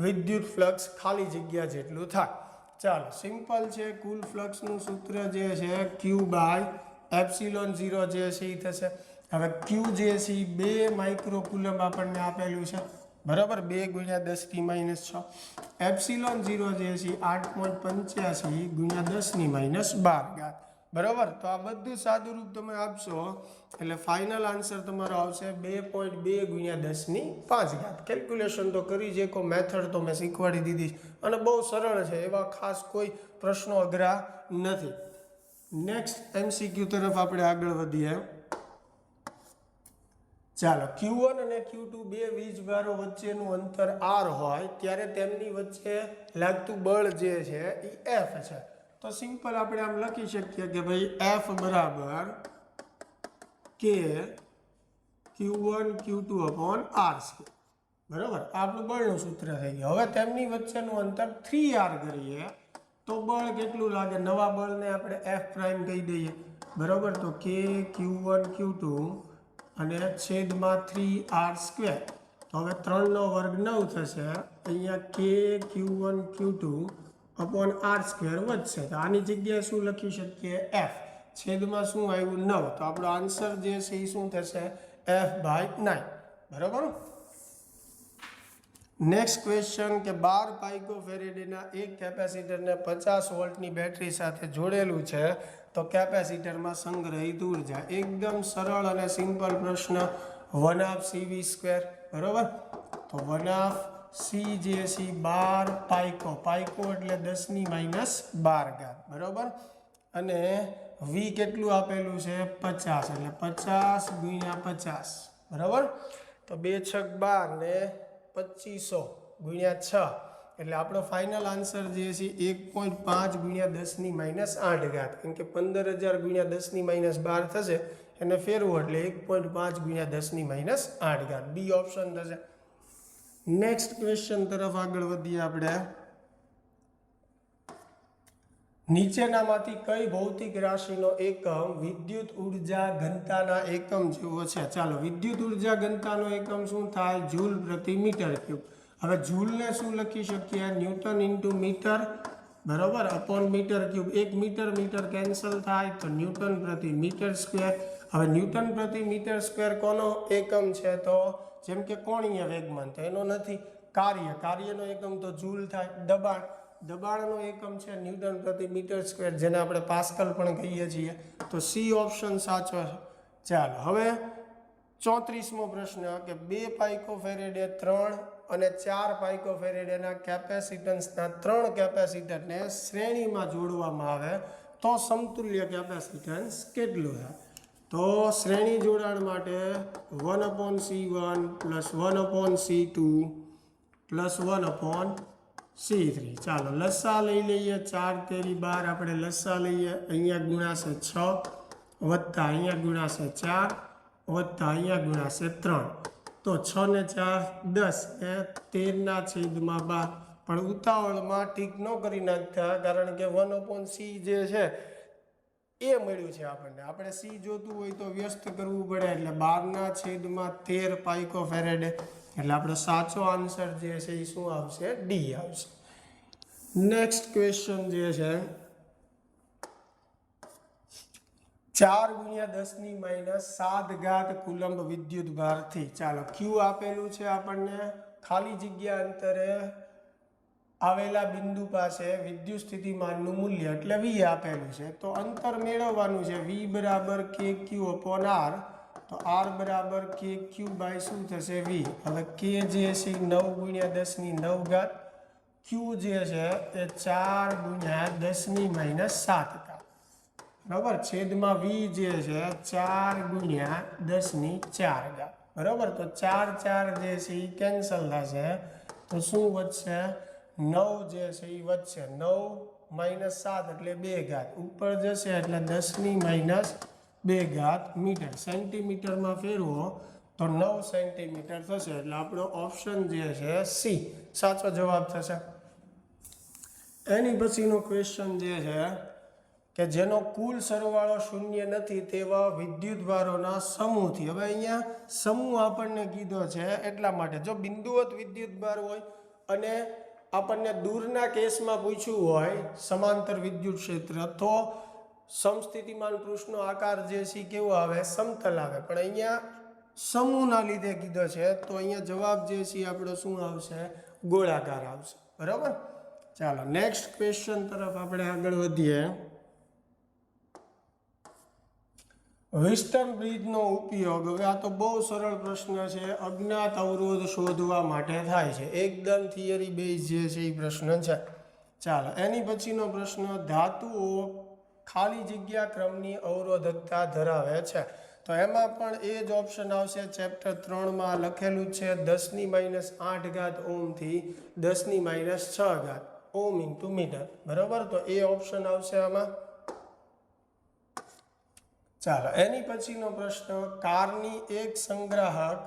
વિદ્યુત ફ્લક્સ ખાલી જગ્યા જેટલું થાય. ચાલો સિમ્પલ છે. કુલ ફ્લક્સનું સૂત્ર જે છે ક્યુ બાય એપ્સિલોન 0 જે છે એ થશે. હવે ક્યુ જે છે 2 માઇક્રોકુલમ આપણને આપેલું છે, બરાબર, 2 ગુણ્યા 10⁻6. એપ્સિલોન 0 જે છે 8.85 ગુણ્યા 10⁻12. બરાબર. તો આ બધું સાદું રૂપ તમે આપશો એટલે ફાઇનલ આન્સર તમારો આવશે 2.2 ગુણ્યા 10⁵. કેલ્ક્યુલેશન તો કરી જ શકો, મેથડ તો મેં શીખવાડી દીધી અને બહુ સરળ છે, એવા ખાસ કોઈ પ્રશ્નો અઘરા નથી. નેક્સ્ટ MCQ તરફ આપણે આગળ વધીએ. ચાલો, Q1 અને Q2 બે વીજભારો વચ્ચેનું અંતર R હોય ત્યારે તેમની વચ્ચે લાગતું બળ જે છે એ F છે. તો સિમ્પલ આપણે આમ લખી શકીએ કે ભાઈ F બરાબર K Q1 Q2 upon R². બરાબર, આપણું બળનું સૂત્ર થઈ ગયું. હવે તેમની વચ્ચેનું અંતર 3R કરીએ તો બળ કેટલું લાગે? નવા બળને આપણે F પ્રાઇમ કહી દઈએ. બરાબર, તો K Q1 Q2 અને છેદમાં 3R². તો હવે 3 નો વર્ગ 9 થશે. અહીંયા K Q1 Q2 upon R² વધશે. તો આની જગ્યાએ શું લખી શકીએ? F. છેદમાં શું આવ્યું? 9. તો આપણો આન્સર જે છે એ શું થશે? F/9. બરાબર. નેક્સ્ટ ક્વેશ્ચન કે 12 પાઇકોફેરેડેના એક કેપેસિટરને 50 વોલ્ટની બેટરી સાથે જોડેલું છે તો કેપેસિટરમાં સંગ્રહિત ઉર્જા. એકદમ સરળ અને સિમ્પલ પ્રશ્ન. 1/CV². બરાબર, તો 1/C જે છે 12 પાઇકો. પાઇકો એટલે 10⁻12. બરાબર, અને V કેટલું આપેલું છે? 50. એટલે 50 ગુણ્યા 50. બરાબર, તો 2 × 6 = 12 ને 2500 ગુણ્યા 6 એટલે આપણો ફાઇનલ આન્સર જે છે 1.5 ગુણ્યા 10⁻8. કેમ કે 15,000 ગુણ્યા 10⁻12 થશે એને ફેરવું એટલે 1.5 ગુણ્યા 10⁻8. બી ઓપ્શન થશે. નેક્સ્ટ ક્વેશ્ચન તરફ આગળ વધીએ આપણે. નીચેનામાંથી કઈ ભૌતિક રાશિનો એકમ વિદ્યુત ઉર્જા ઘનતાના એકમ જેવો છે? ચાલો, વિદ્યુત ઉર્જા ઘનતાનો એકમ શું થાય? જૂલ પ્રતિ મીટર ક્યુબ. હવે જૂલને શું લખી શકીએ? Newton into metre. બરાબર, upon metre cube. 1 metre metre cancel થાય તો ન્યૂટન પ્રતિ મીટર સ્ક્વેર. હવે ન્યૂટન પ્રતિ મીટર સ્ક્વેર કોનો એકમ છે? તો જેમ કે કોણીય વેગમાન, તો એનો નથી. કાર્યનો એકમ તો જૂલ થાય. દબાણનો એકમ છે ન્યૂટન પ્રતિ મીટર સ્ક્વેર, જેને આપણે પાસ્કલ પણ કહીએ છીએ. તો સી ઓપ્શન સાચો છે. ચાલો, હવે 34મો પ્રશ્ન કે 2 પાઇકોફેરેડે 3 અને 4 પાઇકોફેરેડેના કેપેસિટન્સના 3 કેપેસિટરને શ્રેણીમાં જોડવામાં આવે તો સમતુલ્ય કેપેસિટન્સ કેટલું થાય? તો શ્રેણી જોડાણ માટે 1/C1 + 1/C2 + 1/C3. ચાલો, લસા લઈ લઈએ. 4 × 3 = 12. આપણે લસા લઈએ. અહીંયા ગુણાશે 6 વત્તા અહીંયા ગુણાશે 4 વત્તા અહીંયા ગુણાશે 3. તો 6 ને 4 10 ને 13/12. પણ ઉતાવળમાં ટીક ન કરી નાખતા, કારણ કે 1/C જે છે એ મળ્યું છે આપણને. આપણે C જોતું હોય તો વ્યસ્ત કરવું પડે, એટલે 12/13 પાઇકોફેરેડે. એટલે આપણો સાચો આન્સર જે છે એ શું આવશે? ડી આવશે. નેક્સ્ટ ક્વેશ્ચન જે છે 4 × 10⁻7 કુલંબ વિદ્યુત ભારથી. ચાલો, Q આપેલું છે આપણને. ખાલી જગ્યા અંતરે આવેલા બિંદુ પાસે વિદ્યુત સ્થિતિમાનનું મૂલ્ય એટલે V આપેલું છે. તો અંતર મેળવવાનું છે. V બરાબર KQ/R. તો R બરાબર KQ બાય શું થશે? V. હવે K જે છે 9 × 10⁹. Q જે છે એ 4 × 10⁻7. બરાબર, છેદમાં V જે છે 4 × 10⁴. બરાબર, તો 4 4 જે છે એ કેન્સલ થશે. તો શું વધશે? 9 જે છે એ વધશે. 9 - 7 એટલે 2 ઉપર જશે એટલે 10⁻2 મીટર. સેન્ટીમીટરમાં ફેરવો તો 9 સેન્ટીમીટર થશે. એટલે આપણો ઓપ્શન જે છે સી સાચો જવાબ થશે. એની પછીનો ક્વેશ્ચન જે છે કે જેનો કુલ સરવાળો 0 નથી તેવા વિદ્યુતભારોના સમૂહથી. હવે અહીંયા સમૂહ આપણને કીધો છે એટલા માટે, જો બિંદુવત વિદ્યુતભાર હોય અને આપણને દૂરના કેસમાં પૂછ્યું હોય સમાંતર વિદ્યુત ક્ષેત્ર, તો સમસ્થિતિમાન પૃષ્ઠનો આકાર જે છે કેવો આવે? સમતલ આવે. પણ અહીંયા સમૂહના લીધે કીધો છે તો અહીંયા જવાબ જે છે આપણો શું આવશે? ગોળાકાર આવશે. બરાબર. ચાલો, નેક્સ્ટ ક્વેશ્ચન તરફ આપણે આગળ વધીએ. વિસ્ટન બ્રિજનો ઉપયોગ, હવે આ તો બહુ સરળ પ્રશ્ન છે, અજ્ઞાત અવરોધ શોધવા માટે થાય છે. એકદમ થિયરી બેઝ જે છે એ પ્રશ્ન છે. ચાલો એની પછીનો પ્રશ્ન, ધાતુઓ ખાલી જગ્યા ક્રમની અવરોધકતા ધરાવે છે. તો એમાં પણ એ જ ઓપ્શન આવશે, ચેપ્ટર 3માં લખેલું છે 10⁻8 ઓમથી 10⁻6 ઓમ ઇન્ટુ મીટર. બરાબર, તો એ ઓપ્શન આવશે આમાં. ચાલો એની પછીનો પ્રશ્ન, કારની એક સંગ્રાહક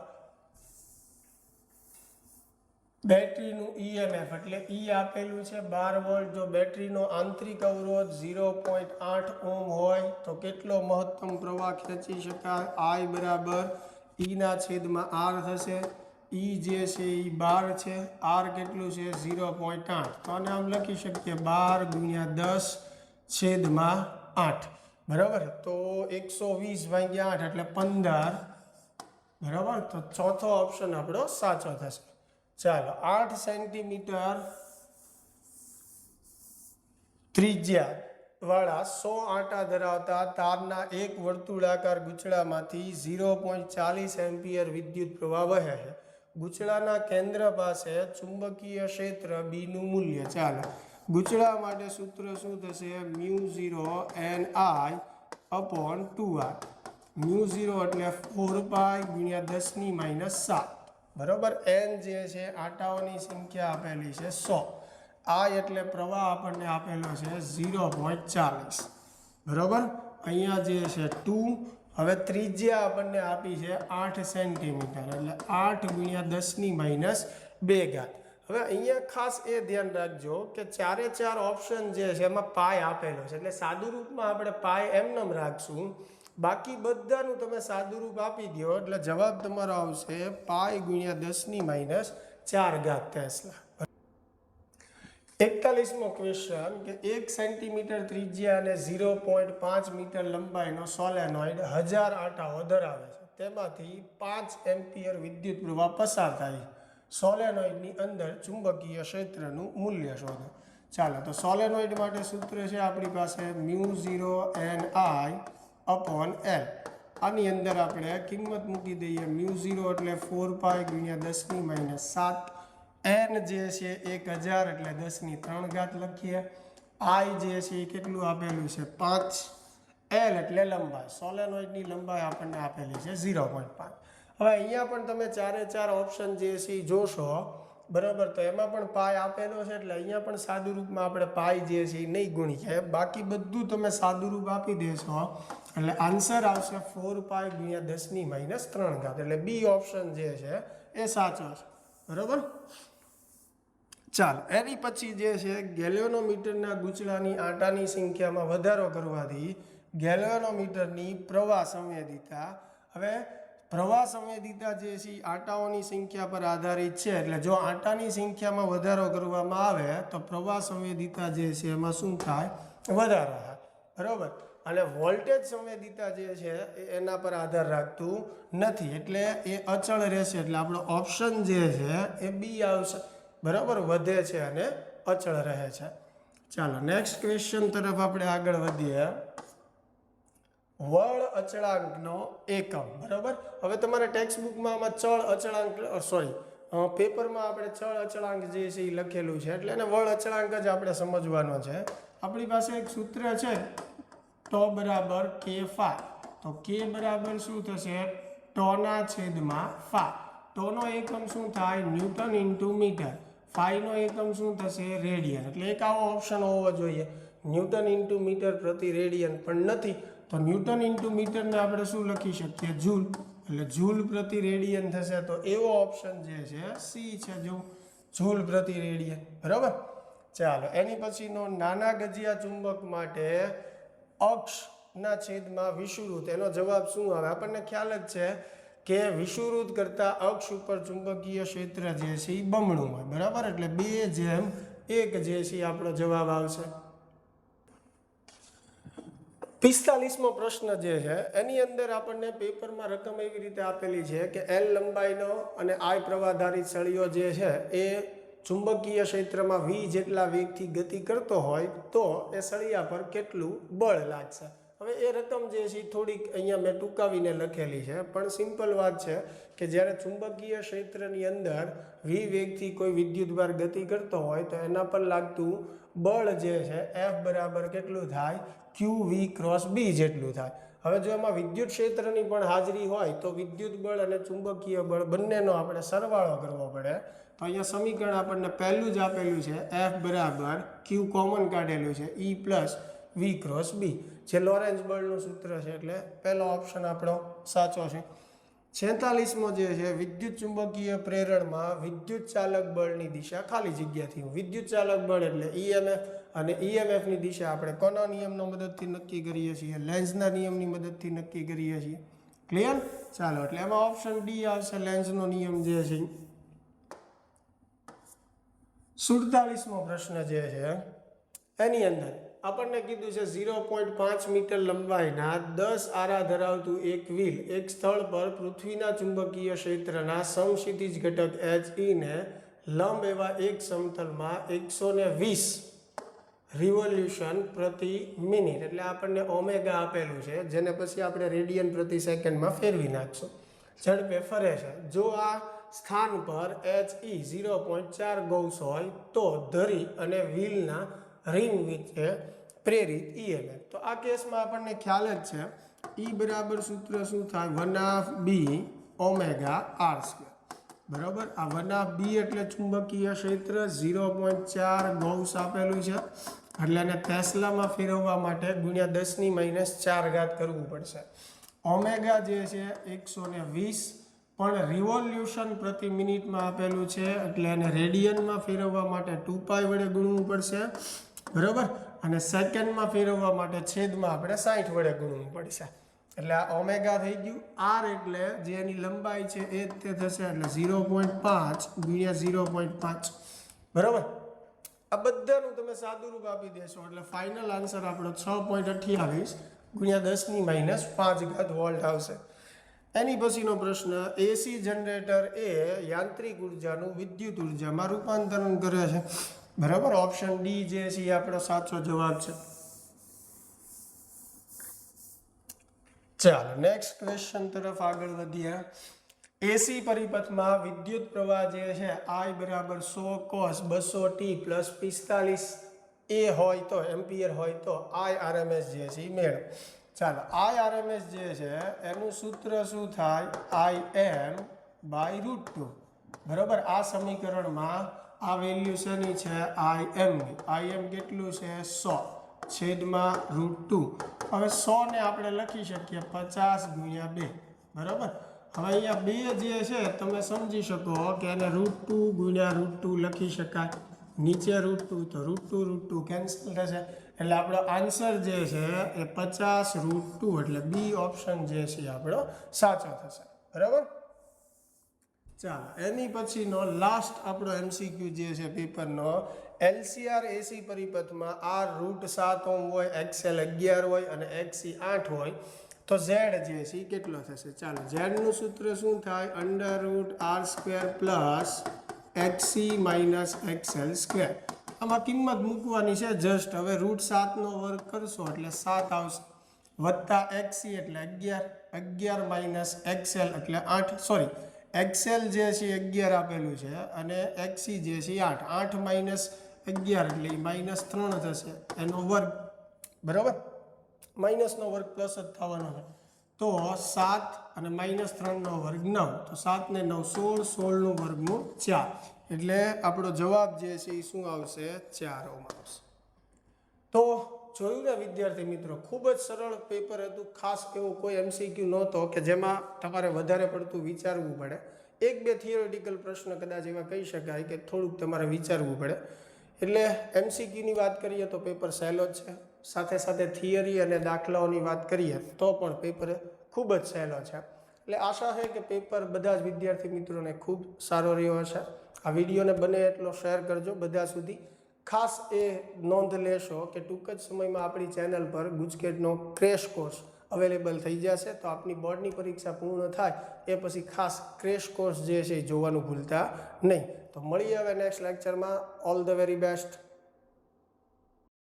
બેટરીનું ઈએમએફ એટલે ઈ આપેલું છે 12 વોલ્ટ. જો બેટરીનો આંતરિક અવરોધ 0.8 ઓમ હોય તો કેટલો મહત્તમ પ્રવાહ ખેંચી શકાય? I બરાબર ઈના છેદમાં R થશે. ઈ જે છે એ 12 છે, R કેટલું છે 0.8, તો આને આમ લખી શકીએ 12×10⁸. બરાબર, તો 120/8 એટલે 15. બરાબર, તો ચોથો ઓપ્શન આપણો સાચો થશે. ચાલો 8 સેન્ટીમીટર ત્રિજ્યા વાળા 100 આંટા ધરાવતા તારના એક વર્તુળાકાર ગૂંચળામાંથી 0.40 એમ્પિયર વિદ્યુત પ્રવાહ વહે છે. ગૂંચળાના કેન્દ્ર પાસે ચુંબકીય ક્ષેત્ર B નું મૂલ્ય. ચાલો ગૂંચળા માટે સૂત્ર શું થશે? μ0 Ni/2R. μ0 એટલે 4π×10⁻7. બરાબર, n જે છે આંટાઓની સંખ્યા આપેલી છે 100. I એટલે પ્રવાહ આપણને આપેલો છે 0.40. બરાબર, અહીંયા જે છે 2. હવે ત્રિજ્યા આપણને આપી છે 8 સેન્ટીમીટર એટલે 8×10⁻2. હવે અહીંયા ખાસ એ ધ્યાન રાખજો કે 4 ઓપ્શન જે છે એમાં પાય આપેલો છે, એટલે સાદું રૂપમાં આપણે પાય એમનેમ રાખશું. બાકી બધાનું તમે સાદું રૂપ આપી દો એટલે જવાબ તમારો આવશે π×10⁻4 ટેસ્લા. 41મો ક્વેશ્ચન કે 1 સેન્ટીમીટર ત્રિજ્યા અને 0.5 મીટર લંબાઈનો સોલેનોઇડ 1000 આંટાઓ ધરાવે છે. તેમાંથી 5 એમ્પિયર વિદ્યુત પ્રવાહ પસાર થાય. સોલેનોઇડની અંદર ચુંબકીય ક્ષેત્રનું મૂલ્ય શોધો. ચાલો તો સોલેનોઇડ માટે સૂત્ર છે આપણી પાસે μ0 Ni/L. આની અંદર આપણે કિંમત મૂકી દઈએ. μ0 એટલે 4π×10⁻7. n જે છે 1000 એટલે 10⁻3 લખીએ. I જે છે એ કેટલું આપેલું છે 5. L એટલે લંબાઈ, સોલેનોઇડની લંબાઈ આપણને આપેલી છે 0.5. હવે અહીંયા પણ તમે 4 ઓપ્શન જે છે એ જોશો. બરાબર, તો એમાં પણ પાય આપેલો છે એટલે અહીંયા પણ સાદું રૂપમાં આપણે પાય જે છે એ નહીં ગુણીએ. બાકી બધું તમે સાદું રૂપ આપી દેશો એટલે આન્સર આવશે 4π×10⁻3. એટલે બી ઓપ્શન જે છે એ સાચો છે. બરાબર, ચાલો એની પછી જે છે ગેલ્વેનોમીટરના ગૂંચળાની આંટાની સંખ્યામાં વધારો કરવાથી ગેલ્વેનોમીટરની પ્રવાહ સંવેદિતા. હવે પ્રવાહ સંવેદિતા જે છે આંટાઓની સંખ્યા પર આધારિત છે, એટલે જો આંટાની સંખ્યામાં વધારો કરવામાં આવે તો પ્રવાહ સંવેદિતા જે છે એમાં શું થાય? વધારો થાય. બરાબર, અને વોલ્ટેજ સંવેદિતા જે છે એના પર આધાર રાખતું નથી, એટલે એ અચળ રહેશે. એટલે આપણો ઓપ્શન જે છે એ બી આવશે. બરાબર, વધે છે અને અચળ રહે છે. ચાલો નેક્સ્ટ ક્વેશ્ચન તરફ આપણે આગળ વધીએ. વળ અચળાંકનો એકમ. બરાબર, હવે તમારે ટેક્સ્ટબુકમાં આમાં ચળ અચળાંક પેપરમાં આપણે ચળ અચળાંક જે છે એ લખેલું છે, એટલે એને વળ અચળાંક જ આપણે સમજવાનો છે. આપણી પાસે એક સૂત્ર છે τ બરાબર K∅. તો K બરાબર શું થશે? ટોના છેદમાં ફા. ટોનો એકમ શું થાય? Newton into metre. ફાઈનો એકમ શું થશે? રેડિયન. એટલે એક આવો ઓપ્શન હોવો જોઈએ. ન્યૂટન ઇન્ટુ મીટર પ્રતિ રેડિયન પણ નથી, તો ન્યૂટન ઇન્ટુ મીટરને આપણે શું લખી શકીએ? જૂલ. એટલે જૂલ પ્રતિ રેડિયન થશે. તો એવો ઓપ્શન જે છે સી છે, જો જૂલ પ્રતિ રેડિયન. બરાબર, ચાલો એની પછીનો નાના ગજિયા ચુંબક માટે અક્ષના છેદમાં વિષુવવૃત્ત. એનો જવાબ શું આવે? આપણને ખ્યાલ જ છે કે વિષુવવૃત્ત કરતાં અક્ષ ઉપર ચુંબકીય ક્ષેત્ર જે છે એ બમણું હોય. બરાબર, એટલે 2:1 જે છે આપણો જવાબ આવશે. 45મો પ્રશ્ન જે છે એની અંદર આપણને પેપરમાં રકમ એવી રીતે આપેલી છે કે L લંબાઈનો અને I પ્રવાહધારિત સળિયો જે છે એ ચુંબકીય ક્ષેત્રમાં V જેટલા વેગથી ગતિ કરતો હોય તો એ સળિયા પર કેટલું બળ લાગશે. હવે એ રકમ જે છે એ થોડીક અહીંયા મેં ટૂંકાવીને લખેલી છે, પણ સિમ્પલ વાત છે કે જ્યારે ચુંબકીય ક્ષેત્રની અંદર વી વેગથી કોઈ વિદ્યુતભાર ગતિ કરતો હોય તો એના પર લાગતું બળ જે છે F બરાબર કેટલું થાય, QV ક્રોસ B જેટલું થાય. હવે જો એમાં વિદ્યુત ક્ષેત્રની પણ હાજરી હોય તો વિદ્યુત બળ અને ચુંબકીય બળ બંનેનો આપણે સરવાળો કરવો પડે. તો અહીંયા સમીકરણ આપણને પહેલું જ આપેલું છે F બરાબર Q કોમન કાઢેલું છે E plus V cross B, જે લોરેન્ઝ બળનું સૂત્ર છે, એટલે પહેલો ઓપ્શન આપણો સાચો છે. 46મો જે છે વિદ્યુત ચુંબકીય પ્રેરણમાં વિદ્યુત ચાલક બળની દિશા ખાલી જગ્યાથી. વિદ્યુત ચાલક બળ એટલે EMF, અને EMFની દિશા આપણે કોના નિયમનો મદદથી નક્કી કરીએ છીએ, લેન્ઝના નિયમની મદદથી નક્કી કરીએ છીએ. ક્લિયર? ચાલો, એટલે એમાં ઓપ્શન ડી આવશે, લેન્ઝનો નિયમ જે છે. 47મો પ્રશ્ન જે છે એની અંદર આપણને કીધું છે 0.5 મીટર લંબાઈના 10 આરા ધરાવતું એક વ્હીલ એક સ્થળ પર પૃથ્વીના ચુંબકીય ક્ષેત્રના સમક્ષિતિજ ઘટક HE ને લંબ એવા એક સમતલમાં 120 રિવોલ્યુશન પ્રતિ મિનિટ, એટલે આપણને ઓમેગા આપેલું છે, જેને પછી આપણે રેડિયન પ્રતિ સેકન્ડમાં ફેરવી નાખશું, ઝડપે ફરે છે. જો આ સ્થાન પર HE 0.4 ગૌસ હોય તો ધરી અને વ્હીલના રિંગ વચ્ચે પ્રેરિત EMF. તો આ કેસમાં આપણને ખ્યાલ જ છે E બરાબર સૂત્ર શું થાય, 1/2 ઓમેગા R સ્ક્વેર. બરાબર, આ 1/2 એટલે ચુંબકીય ક્ષેત્ર 0.4 ગૌસ આપેલું છે, એટલે એને ટેસ્લામાં ફેરવવા માટે ગુણ્યા 10⁻⁴ કરવું પડશે. ઓમેગા જે છે 120 પણ રિવોલ્યુશન પ્રતિ મિનિટમાં આપેલું છે, એટલે એને રેડિયનમાં ફેરવવા માટે 2π વડે ગુણવું પડશે. બરાબર, અને સેકન્ડમાં ફેરવવા માટે છેદમાં આપણે 60 વડે ગુણવું પડશે. એટલે આ ઓમેગા થઈ ગયું. R એટલે જે એની લંબાઈ છે એ જ તે થશે, એટલે 0.5 ગુણ્યા 0.5. બરાબર, આ બધાનું તમે સાદુરૂપ આપી દેશો એટલે ફાઇનલ આન્સર આપણો 6.28 ગુણ્યા 10⁻⁵ વોલ્ટ આવશે. એની પછીનો પ્રશ્ન, એસી જનરેટર એ યાંત્રિક ઉર્જાનું વિદ્યુત ઉર્જામાં રૂપાંતરણ કરે છે. બરાબર, ઓપ્શન ડી જે છે એ આપણો સાચો જવાબ છે. ચાલો નેક્સ્ટ ક્વેશ્ચન તરફ આગળ વધીએ. એસી પરિપથમાં વિદ્યુત પ્રવાહ જે છે I બરાબર 100 cos 200t પ્લસ 45 એ હોય તો એમ્પિયર હોય તો IRMS જે છે એ મેળવો. ચાલો, IRMS જે છે એનું સૂત્ર શું થાય, Im/√2. બરાબર, આ સમીકરણમાં આ વેલ્યુ શેની છે, Im કેટલું છે 100 છેદમાં √2. હવે 100 ને આપણે લખી શકીએ 50 ગુણ્યા 2. બરાબર, હવે અહીંયા 2 જે છે તમે સમજી શકો કે એને √2 ગુણ્યા √2 લખી શકાય. નીચે √2 તો √2 કેન્સલ થશે, એટલે આપણો આન્સર જે છે એ 50 √2, એટલે બી ઓપ્શન જે છે આપણો સાચો થશે. બરાબર, ચાલો એની પછીનો લાસ્ટ આપણો MCQ જે છે પેપરનો, LCR એસી પરિપથમાં R √7 ઓહ્મ હોય, XL 11 હોય અને XC 8 હોય તો Z જે છે એ કેટલો થશે. ચાલો, Z નું સૂત્ર શું થાય, √R² plus XC minus XL square. આમાં કિંમત મૂકવાની છે જસ્ટ. હવે √7 નો વર્ગ કરશો એટલે 7 આવશે, વત્તા XC એટલે 11 માઇનસ XL એટલે 8, સોરી XL જે છે 11 આપેલું છે અને XC જે છે 8, 8 માઇનસ 11 એટલે -3 થશે, એનો વર્ગ. બરાબર, માઇનસનો વર્ગ પ્લસ જ થવાનો છે, તો 7 અને -3 નો વર્ગ 9, તો 7 ને 9 16, 16 નું વર્ગમૂળ 4, એટલે આપણો જવાબ જે છે એ શું આવશે, 4 ઓહ્મ આવશે. તો જોયું ને વિદ્યાર્થી મિત્રો, ખૂબ જ સરળ પેપર હતું. ખાસ એવું કોઈ MCQ નહોતો કે જેમાં તમારે વધારે પડતું વિચારવું પડે. 1-2 થિયોરિટિકલ પ્રશ્ન કદાચ એવા કહી શકાય કે થોડુંક તમારે વિચારવું પડે. એટલે MCQની વાત કરીએ તો પેપર સહેલો જ છે, સાથે સાથે થિયરી અને દાખલાઓની વાત કરીએ તો પણ પેપર ખૂબ જ સહેલો છે. એટલે આશા છે કે પેપર બધા જ વિદ્યાર્થી મિત્રોને ખૂબ સારો રહ્યો હશે. આ વિડીયોને બને એટલો શેર કરજો બધા સુધી. ખાસ એ નોંધ લેશો કે ટૂંક જ સમયમાં આપણી ચેનલ પર ગુજકેટનો ક્રેશ કોર્સ અવેલેબલ થઈ જશે. તો આપની બોર્ડની પરીક્ષા પૂર્ણ થાય એ પછી ખાસ ક્રેશ કોર્સ જે છે એ જોવાનું ભૂલતા નહીં. તો મળીએ હવે નેક્સ્ટ લેક્ચરમાં. All the very best.